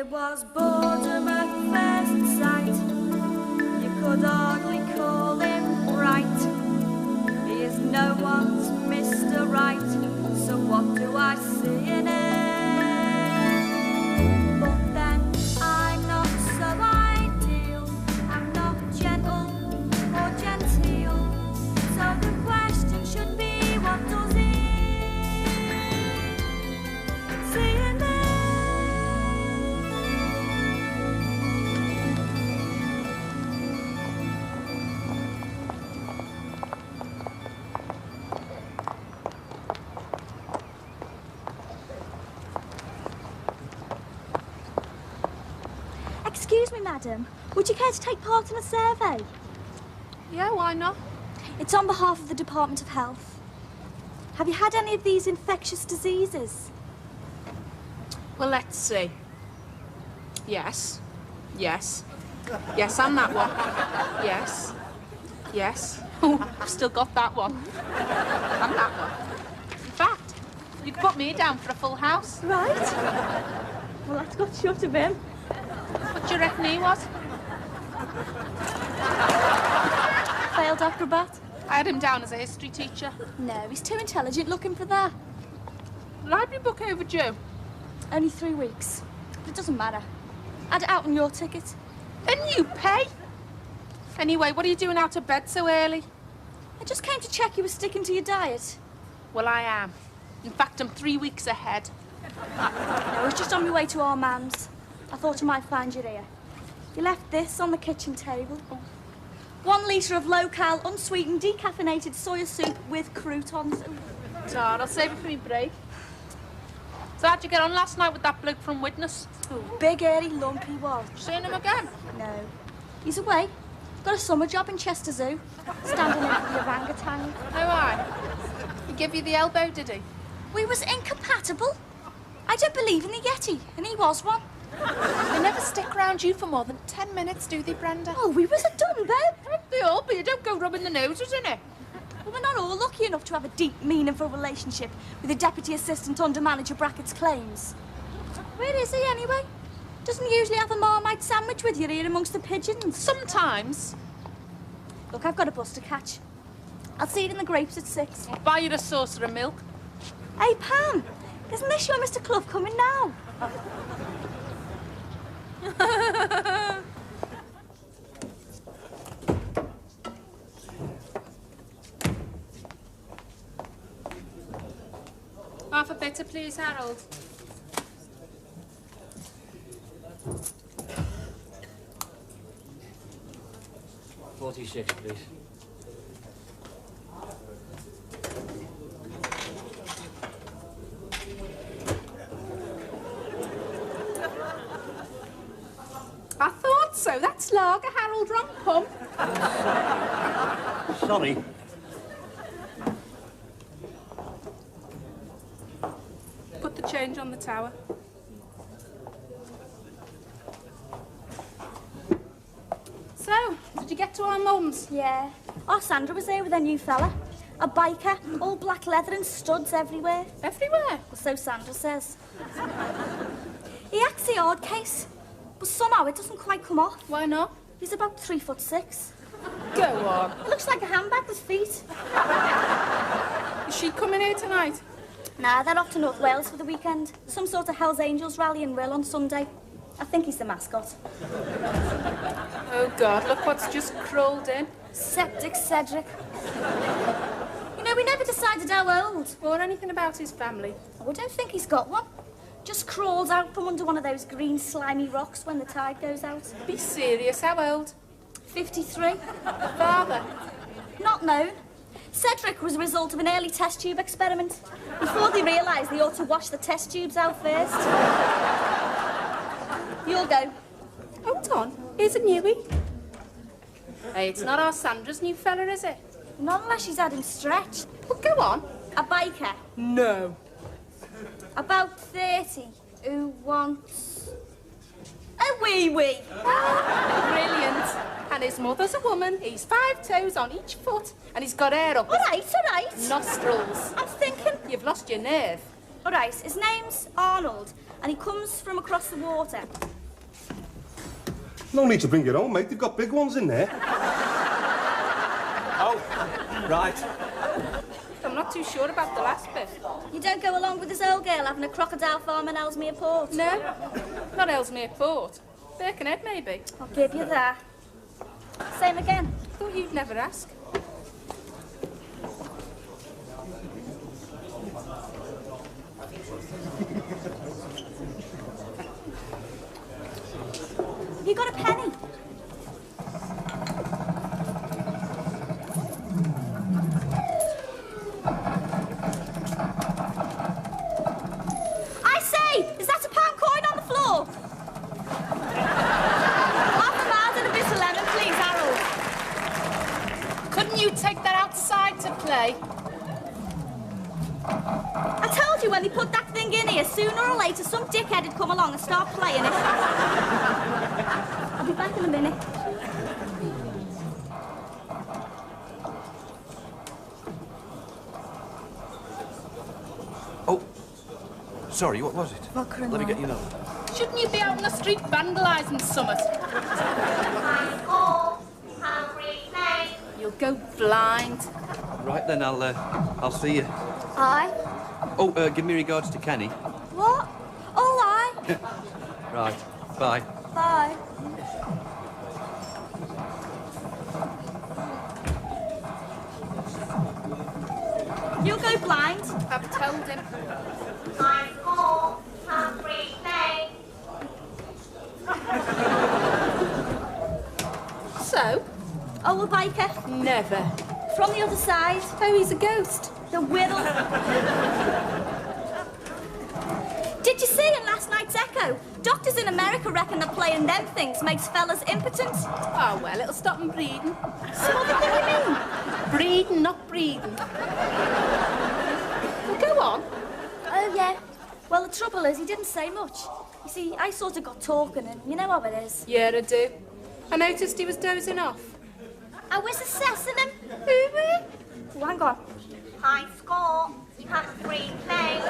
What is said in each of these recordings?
It was boredom at first sight. You could hardly call him right. He is no one's Mr. Right. So what do I see in him? But then I'm not so ideal. I'm not gentle or genteel. So the question should be, what does he see in me? Excuse me, madam. Would you care to take part in a survey? Yeah, why not? It's on behalf of the Department of Health. Have you had any of these infectious diseases? Well, let's see. Yes. Yes. Yes, and that one. Yes. Yes. Oh, I've still got that one. And that one. In fact, you can put me down for a full house. Right. Well, that's got shut of him. What do you reckon he was? Failed acrobat? I had him down as a history teacher. No, he's too intelligent looking for that. Library book overdue. Only 3 weeks. But it doesn't matter. Add it out on your ticket. Then you pay. Anyway, what are you doing out of bed so early? I just came to check you were sticking to your diet. Well, I am. In fact, I'm 3 weeks ahead. No, I was just on my way to our man's. I thought I might find you here. You left this on the kitchen table. 1 litre of low-cal, unsweetened, decaffeinated soya soup with croutons. So I'll save it for me break. So how'd you get on last night with that bloke from Witness? Oh, big, hairy lump he was. Seeing him again? No. He's away. Got a summer job in Chester Zoo. Standing in for the orangutan. Oh, aye. He gave you the elbow, did he? We was incompatible. I don't believe in the Yeti, and he was one. They never stick round you for more than 10 minutes, do they, Brenda? Oh, we was a done then. They all, but you don't go rubbing the noses in it. Well, we're not all lucky enough to have a deep, meaningful relationship with a deputy assistant under manager Brackett's claims. Where is he, anyway? Doesn't he usually have a Marmite sandwich with you here amongst the pigeons? Sometimes. Look, I've got a bus to catch. I'll see you in the grapes at 6. I'll buy you a saucer of milk. Hey, Pam, isn't this your Mr. Clough coming now? Half a bitter, please, Harold. $46, please. I thought so. That's lager, Harold, wrong pump. Sorry. Put the change on the tower. So, did you get to our mum's? Yeah. Oh, Sandra was there with her new fella. A biker, all black leather and studs everywhere. Everywhere. Well, so Sandra says. He acts the odd case, but somehow it doesn't quite come off. Why not? He's about 3'6". Go on. It looks like a handbag with feet. Is she coming here tonight? Nah, they're off to North Wales for the weekend. Some sort of Hell's Angels rally in Will on Sunday. I think he's the mascot. Oh, God, look what's just crawled in. Septic Cedric. You know, we never decided how old. Or anything about his family. Oh, I don't think he's got one. Just crawls out from under one of those green slimy rocks when the tide goes out. Be serious, how old? 53. Father? Not known. Cedric was a result of an early test tube experiment. Before they realised they ought to wash the test tubes out first. You'll go. Hold on, here's a newie. Hey, it's not our Sandra's new fella, is it? Not unless she's had him stretched. Well, go on. A biker. No. About 30, who wants a wee-wee. Brilliant. And his mother's a woman. He's 5 toes on each foot. And he's got hair up All his right. nostrils. I'm thinking. You've lost your nerve. All right, his name's Arnold, and he comes from across the water. No need to bring your own, mate. They've got big ones in there. Oh, right. I'm not too sure about the last bit. You don't go along with this old girl having a crocodile farm in Ellesmere Port? No, not Ellesmere Port. Birkenhead, maybe. I'll give you that. Same again. Thought you'd never ask. Have you got a penny? I say, is that a pound coin on the floor? Half a mile and a bit of lemon, please, Harold. Couldn't you take that outside to play? I told you when they put that thing in here, sooner or later some dickhead would come along and start playing it. I'll be back in a minute. Oh, sorry, what was it? Vodka and Let me lime. get you another. Shouldn't you be out on the street vandalising summit? You'll go blind. Right then, I'll see you. Aye. Oh, give me regards to Kenny. What? Oh, aye. Right, bye. Bye. You'll go blind. I've told him. So? Old biker. Never. From the other side. Oh, he's a ghost. The whittle. Did you see in last night's Echo? Doctors in America reckon that playing them things makes fellas impotent. Oh, well, it'll stop him breeding. So what do you mean? Breeding, not breathing. Well, go on. Oh, yeah. Well, the trouble is, he didn't say much. You see, I sort of got talking, and you know how it is. Yeah, I do. I noticed he was dozing off. I was assessing him. Oh, hang on. High score. You have a free play.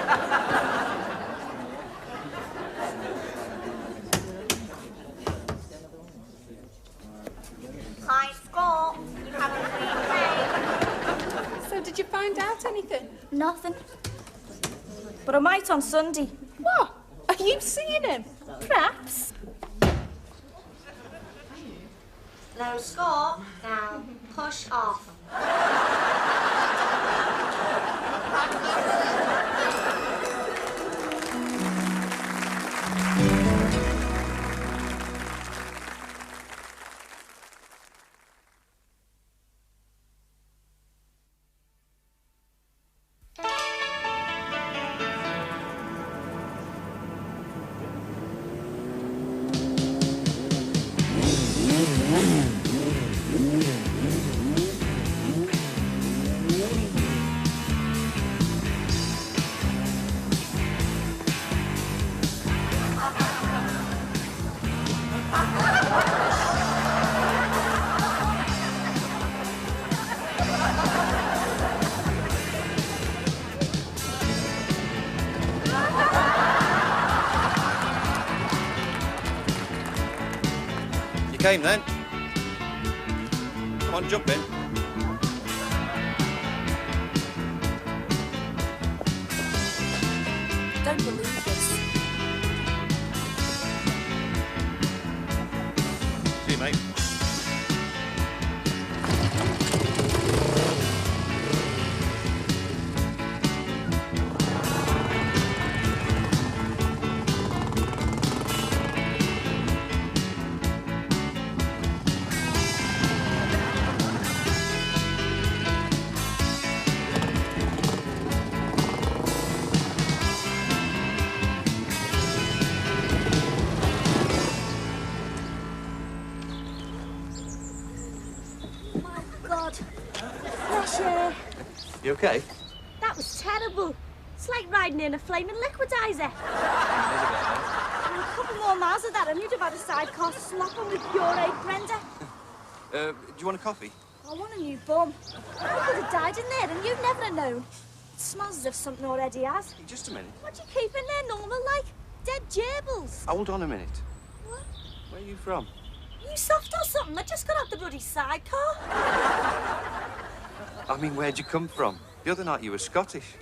High score. You have a free play. So did you find out anything? Nothing. But I might on Sunday. What? Are you seeing him? Perhaps. Low score. Now push off. Came then. Come on, jump in. Don't believe this. See you, mate. You okay? That was terrible. It's like riding in a flaming liquidizer. And a couple more miles of that and you'd have had a sidecar slopping with pureed Brenda. Do you want a coffee? I want a new bum. I could have died in there and you'd never have known. It smells as if something already has. Just a minute. What do you keep in there normal like? Dead gerbils. Hold on a minute. What? Where are you from? You soft or something? I just got out the bloody sidecar. I mean, where'd you come from? The other night you were Scottish.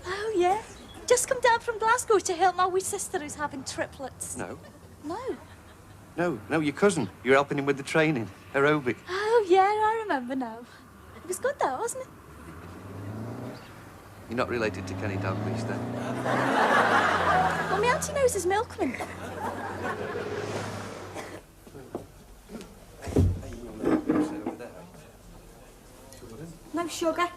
Oh, yeah? Just come down from Glasgow to help my wee sister who's having triplets. No. No. No, your cousin. You were helping him with the training. Aerobic. Oh, yeah, I remember now. It was good, though, wasn't it? You're not related to Kenny Dalglish, then? Well, my auntie knows his milkman. No sugar.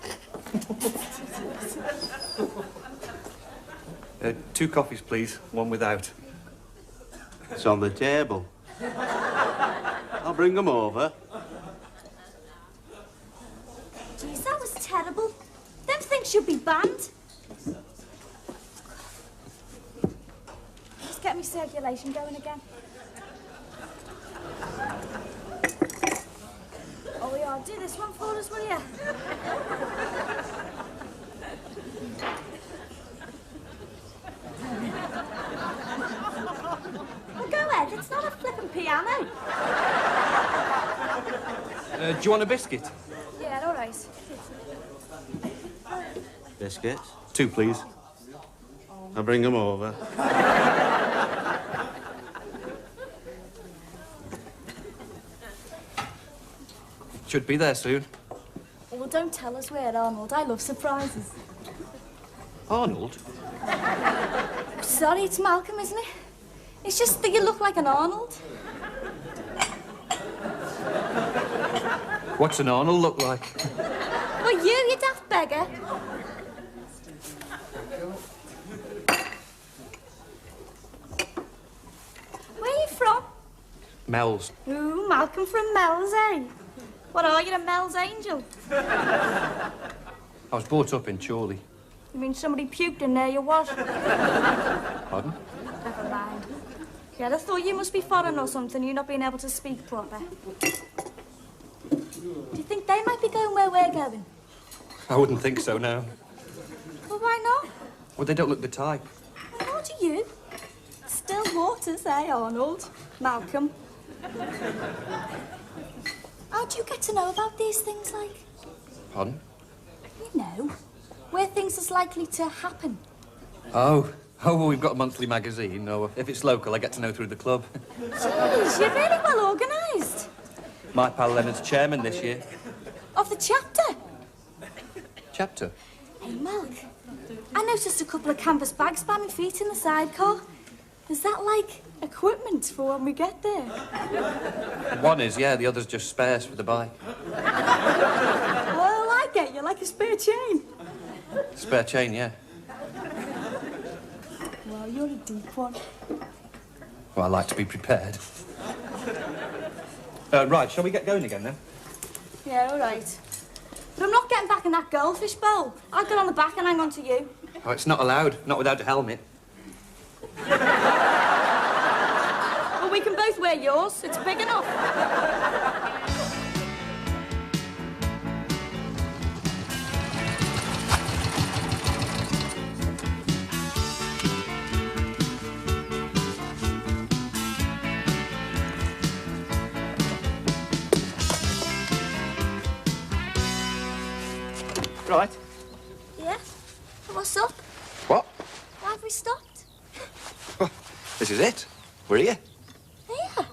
2 coffees, please. One without. It's on the table. I'll bring them over. Jeez, that was terrible. Them things should be banned. Just get me circulation going again. Oh, yeah, do this one for us, will you? Well, go ahead. It's not a flippin' piano. Do you want a biscuit? Yeah, all right. Biscuits? 2, please. I'll bring them over. Should be there soon. Well, don't tell us where, Arnold. I love surprises. Arnold? Sorry, it's Malcolm, isn't it? It's just that you look like an Arnold. What's an Arnold look like? Well, you daft beggar. Where are you from? Mel's. Ooh, Malcolm from Mel's, eh? What are you, a Mel's angel? I was brought up in Chorley. You mean somebody puked in there, you was? Pardon? Never mind. Yeah, I thought you must be foreign or something, you not being able to speak proper. Do you think they might be going where we're going? I wouldn't think so, no. Well, why not? Well, they don't look the type. How do you? Still waters, eh, Arnold? Malcolm. How do you get to know about these things, like? Pardon? You know, where things is likely to happen. Oh, well, we've got a monthly magazine, or if it's local, I get to know through the club. Jeez, you're really well organised. My pal Leonard's chairman this year. Of the chapter? Chapter? Hey, Malk, I noticed a couple of canvas bags by my feet in the sidecar. Is that, like, equipment for when we get there? One is, yeah, the other's just spares for the bike. Well, I get you, like a spare chain. Spare chain, yeah. Well, you're a deep one. Well, I like to be prepared. Right, shall we get going again, then? Yeah, all right. But I'm not getting back in that goldfish bowl. I'll get on the back and hang on to you. Oh, it's not allowed, not without a helmet. Well, we can both wear yours. It's big enough. Right. Yeah? What's up? What? Why have we stopped? This is it. We're here. Here?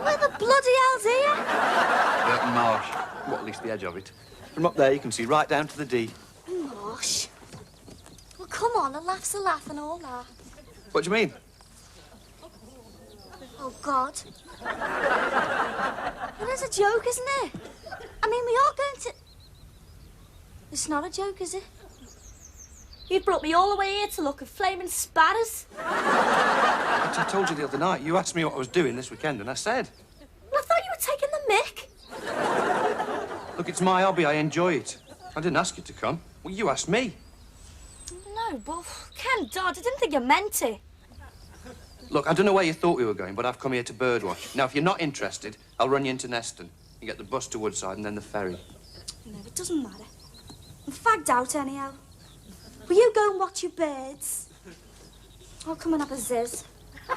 Where the bloody hell's here? Burton Marsh. Well, at least the edge of it. From up there, you can see right down to the D. Marsh. Well, come on, a laugh's a laugh and all that. What do you mean? Oh, God. Well, it's a joke, isn't it? I mean, we are going to... It's not a joke, is it? You brought me all the way here to look at flaming spatters. I told you the other night. You asked me what I was doing this weekend, and I said. Well, I thought you were taking the mick. Look, it's my hobby. I enjoy it. I didn't ask you to come. Well, you asked me. No, but Ken Dodd, I didn't think you meant it. Look, I don't know where you thought we were going, but I've come here to birdwatch. Now, if you're not interested, I'll run you into Neston. You get the bus to Woodside and then the ferry. No, it doesn't matter. I'm fagged out anyhow. Will you go and watch your birds? I'll come and have a ziz. I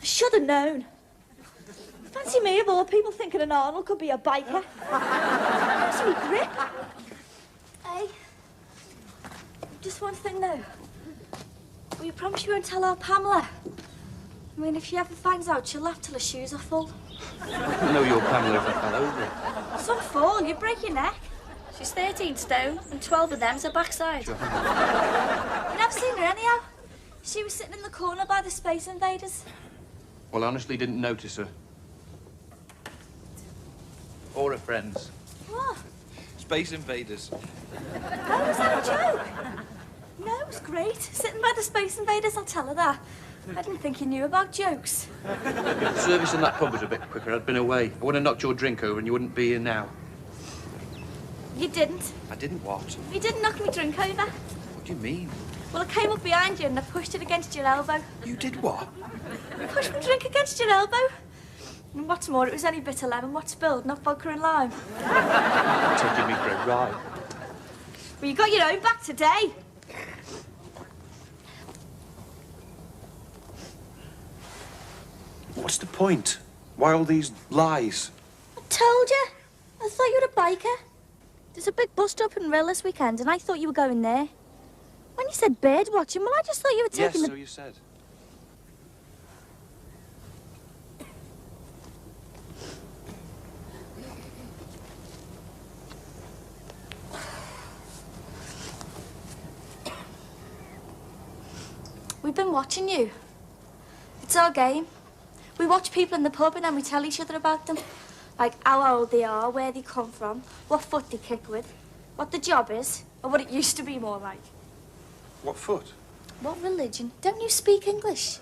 should have known. Fancy me, of all people, thinking an Arnold could be a biker. Fancy me grip. Hey, just one thing, though. Will you promise you won't tell our Pamela? I mean, if she ever finds out, she'll laugh till her shoes are full. I know your Pamela if I fell over. Some fall, you'd break your neck. She's 13 stone, and 12 of them's her backside. Sure. You never seen her anyhow. She was sitting in the corner by the Space Invaders. Well, I honestly didn't notice her. Or her friends. What? Space Invaders. Oh, was that a joke? No, it was great. Sitting by the Space Invaders, I'll tell her that. I didn't think you knew about jokes. If the service in that pub was a bit quicker, I'd been away. I would have knocked your drink over and you wouldn't be here now. You didn't. I didn't what? You didn't knock me drink over. What do you mean? Well, I came up behind you and I pushed it against your elbow. You did what? I pushed my drink against your elbow. And what's more, it was only bitter lemon. What spilled, not vodka and lime. You're taking me for a ride. Well, you got your own back today. What's the point? Why all these lies? I told you. I thought you were a biker. There's a big bus stop in Rill this weekend, and I thought you were going there. When you said bird watching, well, I just thought you were taking Yes, the... so you said. We've been watching you. It's our game. We watch people in the pub and then we tell each other about them. Like how old they are, where they come from, what foot they kick with, what the job is, or what it used to be more like. What foot? What religion? Don't you speak English?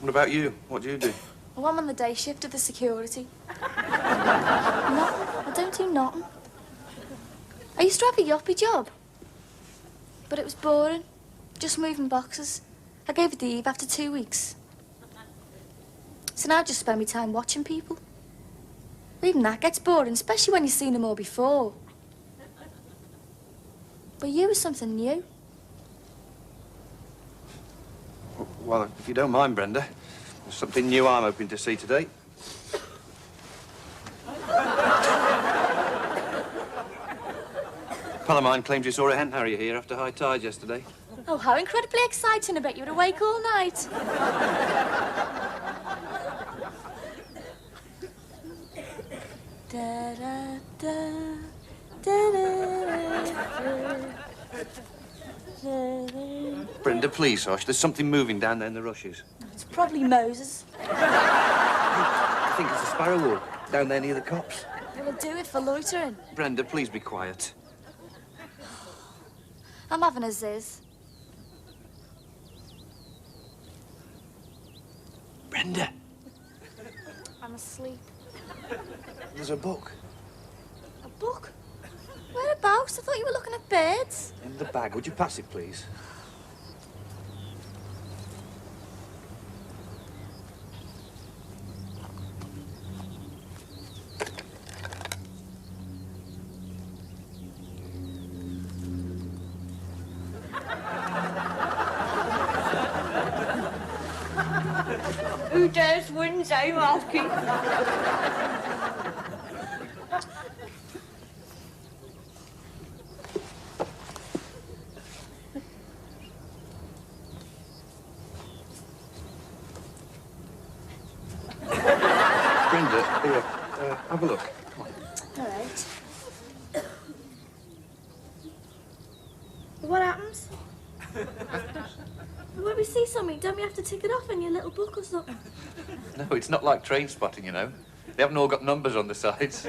What about you? What do you do? Oh, I'm on the day shift of the security. Nothing. I don't do nothing. I used to have a yuppie job. But it was boring. Just moving boxes. I gave it the Eve after 2 weeks. So now I just spend my time watching people. Even that gets boring, especially when you've seen them all before. But you were something new. Well, if you don't mind, Brenda, there's something new I'm hoping to see today. A pal of mine claims he saw a hen harrier here after high tide yesterday. Oh, how incredibly exciting. I bet you were awake all night. Da, da, da, da, da, da, da. Brenda, please, hush. There's something moving down there in the rushes. It's probably Moses. I think it's a sparrow hawk down there near the copse. It'll do it for loitering. Brenda, please be quiet. I'm having a ziz. Brenda, I'm asleep. there's a book A book? Whereabouts? I thought you were looking at birds. in the bag. Would you pass it, please? Who dares wins, I'm asking. Brenda, here, have a look. All right. What happens? When we see something, don't we have to tick it off in your little book or something? No, it's not like train spotting, you know. They haven't all got numbers on the sides.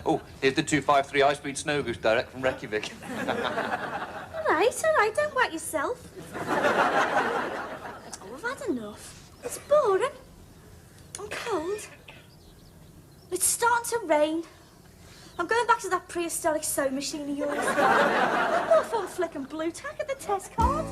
Oh, here's the 253 high-speed snow goose direct from Reykjavik. All right, don't whack yourself. Oh, we've had enough. It's boring. I'm cold. It's starting to rain. I'm going back to that prehistoric sewing machine of yours. What more fun flicking blue tack at the test card?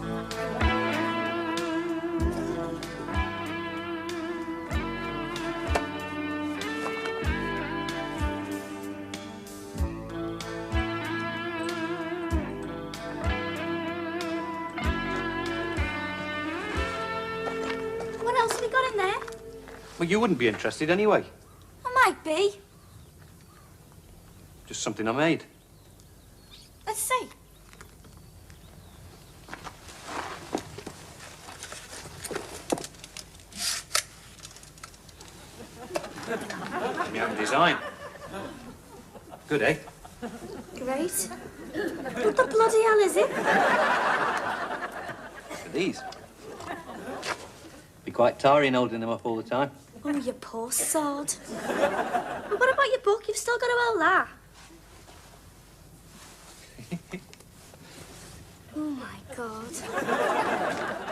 Well, you wouldn't be interested anyway. I might be. Just something I made. Let's see. My own design. Good, eh? Great. What the bloody hell is it? For these. Be quite tiring holding them up all the time. Oh, you poor sod. But what about your book? You've still got to hold that. Oh, my God.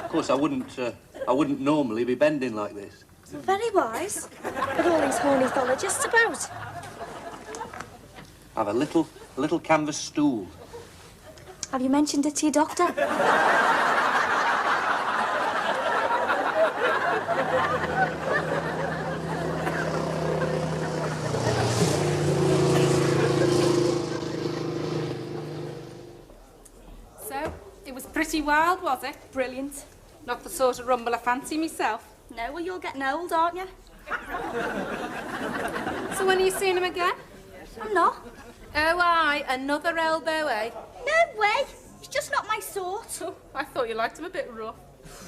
Of course, I wouldn't normally be bending like this. Well, very wise. With all these ornithologists about. I have a little canvas stool. Have you mentioned it to your doctor? So, it was pretty wild, was it? Brilliant. Not the sort of rumble I fancy myself. No, well, you're getting old, aren't you? So when are you seeing him again? I'm not. Oh, aye, another elbow, eh? No way. It's just not my sort. Oh, I thought you liked him a bit rough.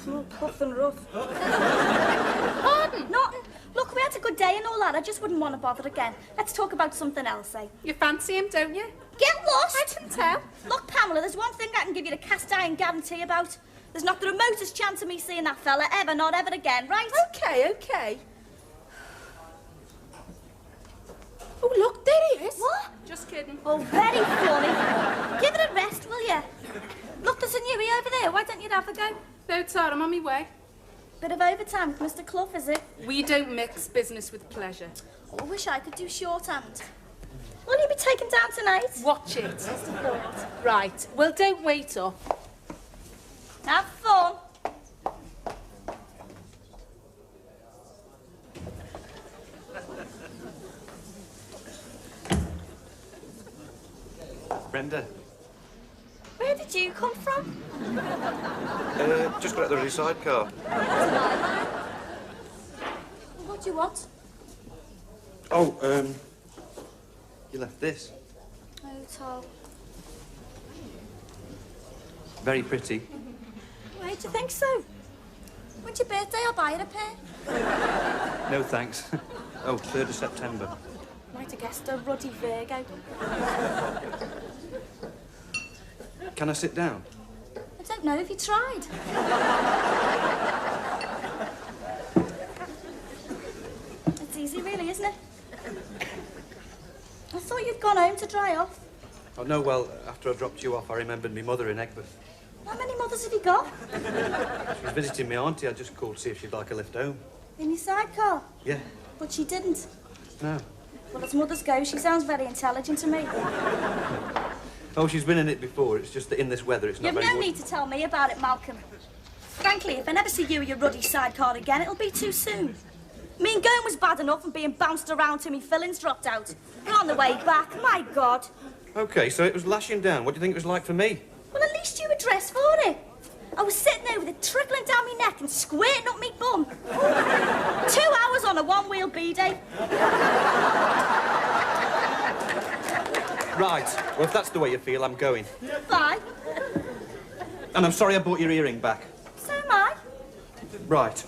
Oh, puff and rough. Pardon? Nothing. Look, we had a good day and all that. I just wouldn't want to bother again. Let's talk about something else, eh? You fancy him, don't you? Get lost! I can tell. Look, Pamela, there's one thing I can give you the cast iron guarantee about. There's not the remotest chance of me seeing that fella ever, not ever again, right? Okay, okay. Oh, look, there he is. What? Just kidding. Oh, very funny. Give it a rest, will you? Look, there's a newie over there. Why don't you have a go? No, Tara, I'm on my way. Bit of overtime with Mr. Clough, is it? We don't mix business with pleasure. Oh, I wish I could do shorthand. Will you be taken down tonight? Watch it. Right, well, don't wait up. Have fun. Brenda. Where did you come from? Just got out of the sidecar. What do you want? Oh, you left this. Oh, Tom. Very pretty. Why do you think so? When's your birthday? I'll buy you a pair. No, thanks. Oh, 3rd of September. Might have guessed a ruddy Virgo. Can I sit down? I don't know if you tried. It's easy, really, isn't it? I thought you'd gone home to dry off. Oh, no, well, after I dropped you off, I remembered my mother in Egbert. How many mothers have you got? She was visiting my auntie. I just called to see if she'd like a lift home. In your sidecar? Yeah. But she didn't. No. Well, as mothers go, she sounds very intelligent to me. Oh, she's been in it before. It's just that in this weather, it's not You've very... no need to tell me about it, Malcolm. Frankly, if I never see you or your ruddy sidecar again, it'll be too soon. Me and going was bad enough and being bounced around till me fillings dropped out. But on the way back, my God. OK, so it was lashing down. What do you think it was like for me? Well, at least you were dressed for it. I was sitting there with it trickling down my neck and squirting up me bum. 2 hours on a one-wheel B-day. Right. Well, if that's the way you feel, I'm going. Bye. And I'm sorry I brought your earring back. So am I. Right.